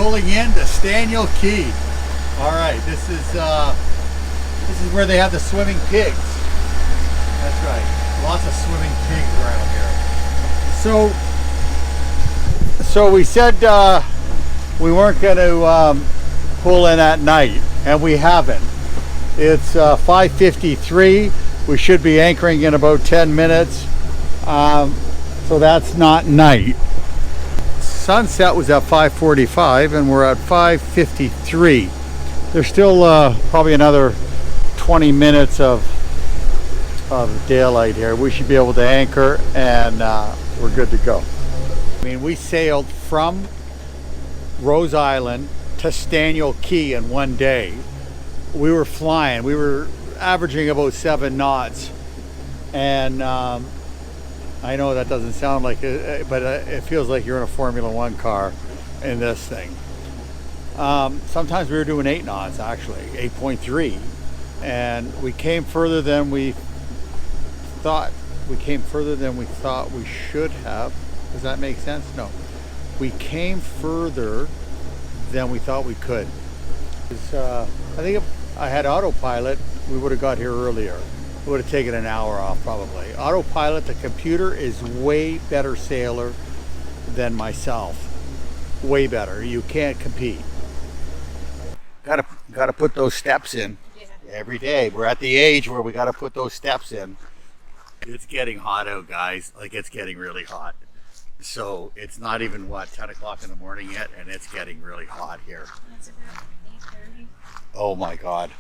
pulling in to Staniel Key. All right, this is where they have the swimming pigs. That's right, lots of swimming pigs around here. So we said we weren't going to pull in at night, and we haven't. It's 5:53. We should be anchoring in about 10 minutes. So that's not night. Sunset was at 5:45 and we're at 5:53. There's still probably another 20 minutes of daylight here. We should be able to anchor and we're good to go. I mean, we sailed from Rose Island to Staniel Key in one day. We were flying. We were averaging about 7 knots. And I know that doesn't sound like it, but it feels like you're in a Formula One car in this thing. Sometimes we were doing 8 knots, actually, 8.3. And we came further than we thought. We came further than we thought we should have. Does that make sense? No. We came further than we thought we could. I think if I had autopilot, we would have got here earlier. It would have taken an hour off probably. Autopilot, the computer is way better sailor than myself. Way better. You can't compete. Gotta put those steps in every day. We're at the age where we gotta put those steps in. It's getting hot out, guys. Like, it's getting really hot. So it's not even 10 o'clock in the morning yet, and it's getting really hot here. It's about 8:30. Oh my God.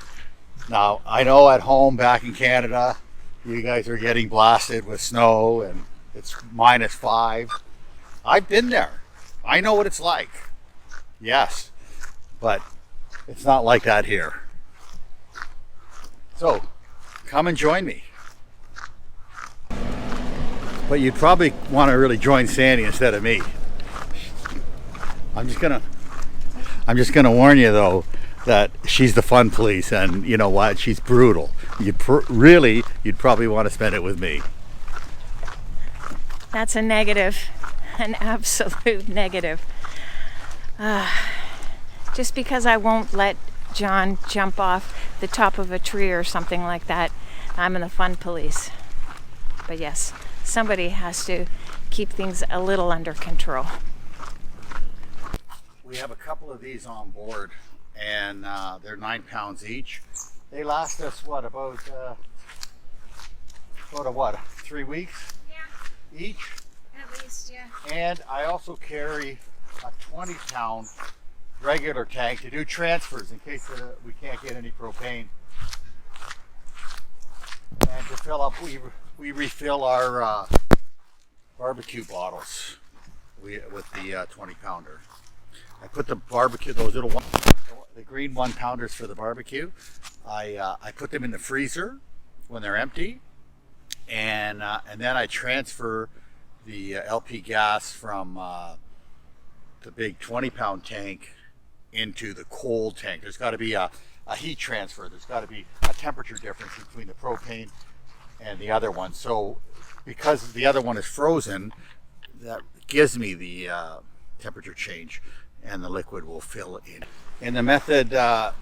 Now, I know at home back in Canada, you guys are getting blasted with snow and it's -5. I've been there. I know what it's like. Yes, but it's not like that here. So, come and join me. But you'd probably want to really join Sandy instead of me. I'm just gonna warn you though, that she's the fun police, and you know what? She's brutal. You'd probably want to spend it with me. That's a negative, an absolute negative. Just because I won't let John jump off the top of a tree or something like that, I'm in the fun police. But yes, somebody has to keep things a little under control. We have a couple of these on board, and they're 9 pounds each. They last us about 3 weeks? Yeah. Each? At least, yeah. And I also carry a 20-pound regular tank to do transfers in case we can't get any propane. And to fill up, we refill our barbecue bottles with the 20-pounder. I put the barbecue, those little the green 1-pounders for the barbecue. I put them in the freezer when they're empty, and then I transfer the LP gas from the big 20-pound tank into the cold tank. There's got to be a heat transfer. There's got to be a temperature difference between the propane and the other one. So because the other one is frozen, that gives me the temperature change, and the liquid will fill in. And the method, the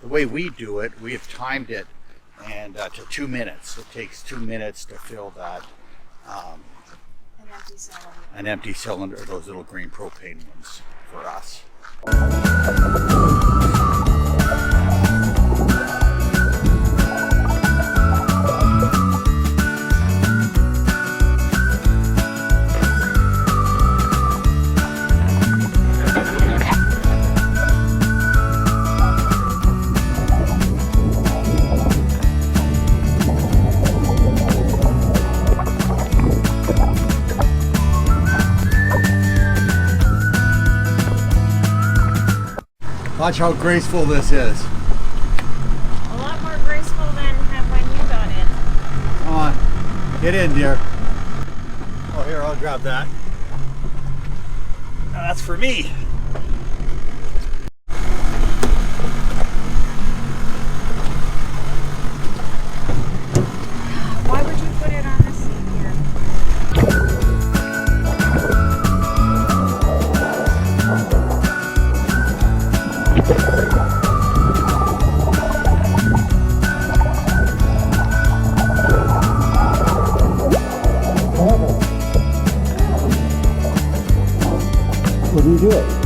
way we do it, we have timed it and to 2 minutes. It takes 2 minutes to fill that an empty cylinder, those little green propane ones for us. Watch how graceful this is. A lot more graceful than when you got in. Come on, get in, dear. Oh, here, I'll grab that. Now, that's for me. Why would you put it on the seat here? What do you do?